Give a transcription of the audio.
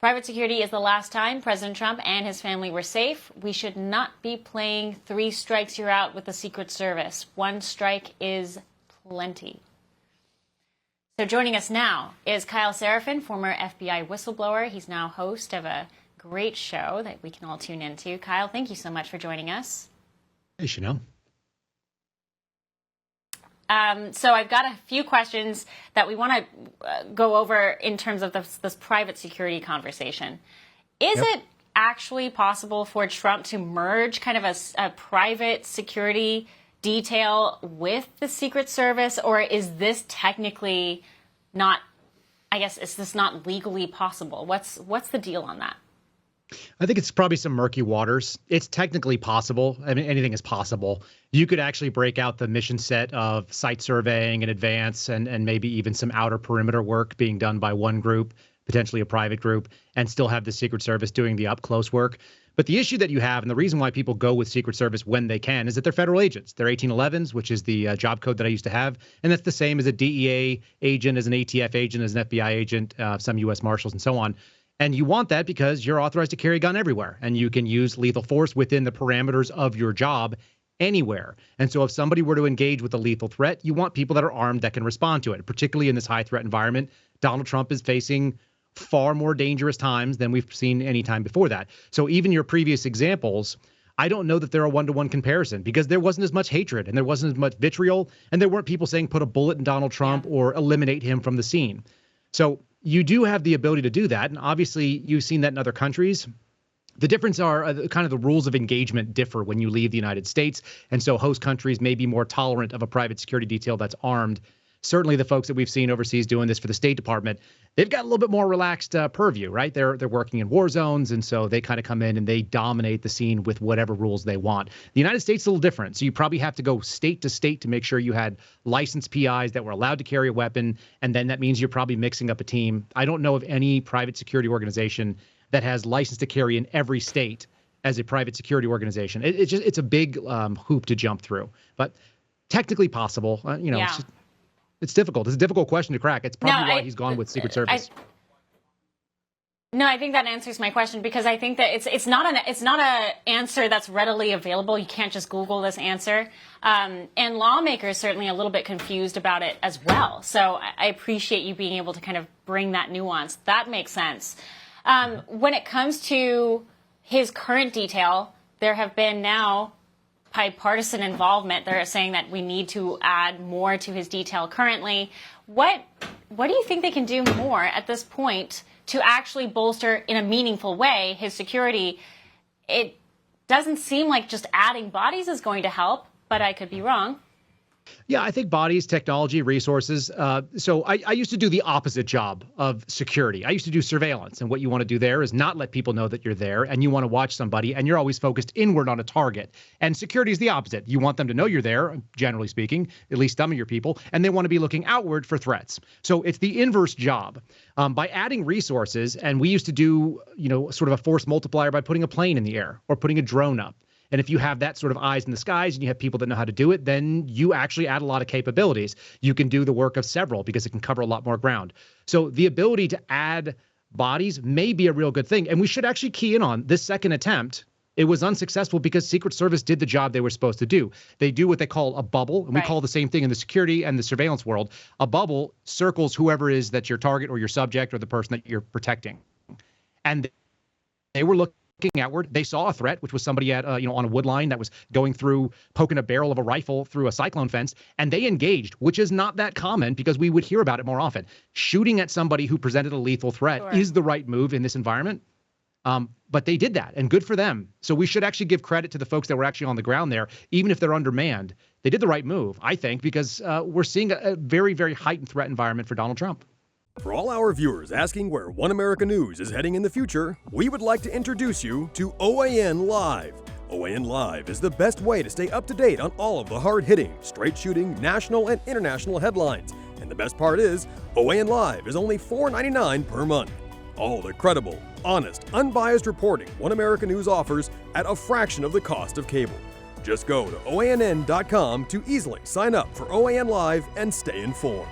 Private security is the last time President Trump and his family were safe. We should not be playing 3 strikes you're out with the Secret Service. 1 strike is plenty. So joining us now is Kyle Seraphin, former FBI whistleblower. He's now host of a great show that we can all tune into. Kyle, thank you so much for joining us. Hey, Chanel. So I've got a few questions that we want to go over in terms of this private security conversation. Is it actually possible for Trump to merge kind of a private security detail with the Secret Service, or is this technically not, I guess, is this not legally possible? What's the deal on that? I think it's probably some murky waters. It's technically possible. I mean, anything is possible. You could actually break out the mission set of site surveying in advance and maybe even some outer perimeter work being done by one group, potentially a private group, and still have the Secret Service doing the up close work. But the issue that you have, and the reason why people go with Secret Service when they can, is that they're federal agents. They're 1811s, which is the job code that I used to have. And that's the same as a DEA agent, as an ATF agent, as an FBI agent, some U.S. Marshals, and so on. And you want that because you're authorized to carry a gun everywhere, and you can use lethal force within the parameters of your job anywhere. And so if somebody were to engage with a lethal threat, you want people that are armed that can respond to it, particularly in this high threat environment. Donald Trump is facing far more dangerous times than we've seen any time before that. So even your previous examples, I don't know that they're a one-to-one comparison, because there wasn't as much hatred and there wasn't as much vitriol, and there weren't people saying put a bullet in Donald Trump or eliminate him from the scene. So you do have the ability to do that. And obviously, you've seen that in other countries. The difference are kind of the rules of engagement differ when you leave the United States. And so host countries may be more tolerant of a private security detail that's armed. Certainly the folks that we've seen overseas doing this for the State Department, they've got a little bit more relaxed purview, right? They're working in war zones, and so they kind of come in and they dominate the scene with whatever rules they want. The United States is a little different, so you probably have to go state to state to make sure you had licensed PIs that were allowed to carry a weapon, and then that means you're probably mixing up a team. I don't know of any private security organization that has license to carry in every state as a private security organization. It's a big hoop to jump through, but technically possible. It's difficult. It's a difficult question to crack. It's probably why he's gone with Secret Service. I think that answers my question, because I think that it's not an answer that's readily available. You can't just Google this answer. And lawmakers certainly a little bit confused about it as well. So I appreciate you being able to kind of bring that nuance. That makes sense. When it comes to his current detail, there have been now bipartisan involvement. They're saying that we need to add more to his detail currently. What do you think they can do more at this point to actually bolster in a meaningful way his security? It doesn't seem like just adding bodies is going to help, but I could be wrong. Yeah, I think bodies, technology, resources. So I used to do the opposite job of security. I used to do surveillance. And what you want to do there is not let people know that you're there, and you want to watch somebody, and you're always focused inward on a target. And security is the opposite. You want them to know you're there, generally speaking, at least some of your people, and they want to be looking outward for threats. So it's the inverse job. By adding resources, and we used to do, sort of a force multiplier by putting a plane in the air or putting a drone up. And if you have that sort of eyes in the skies and you have people that know how to do it, then you actually add a lot of capabilities. You can do the work of several because it can cover a lot more ground. So the ability to add bodies may be a real good thing. And we should actually key in on this second attempt. It was unsuccessful because Secret Service did the job they were supposed to do. They do what they call a bubble, and we call the same thing in the security and the surveillance world. A bubble circles whoever it is that's your target or your subject or the person that you're protecting. And they were looking outward. They saw a threat, which was somebody at, on a wood line that was going through, poking a barrel of a rifle through a cyclone fence, and they engaged, which is not that common because we would hear about it more often. Shooting at somebody who presented a lethal threat is the right move in this environment. But they did that, and good for them. So we should actually give credit to the folks that were actually on the ground there, even if they're undermanned. They did the right move, I think, because we're seeing a very, very heightened threat environment for Donald Trump. For all our viewers asking where One America News is heading in the future, we would like to introduce you to OAN Live. OAN Live is the best way to stay up to date on all of the hard-hitting, straight-shooting, national and international headlines. And the best part is, OAN Live is only $4.99 per month. All the credible, honest, unbiased reporting One America News offers at a fraction of the cost of cable. Just go to OANN.com to easily sign up for OAN Live and stay informed.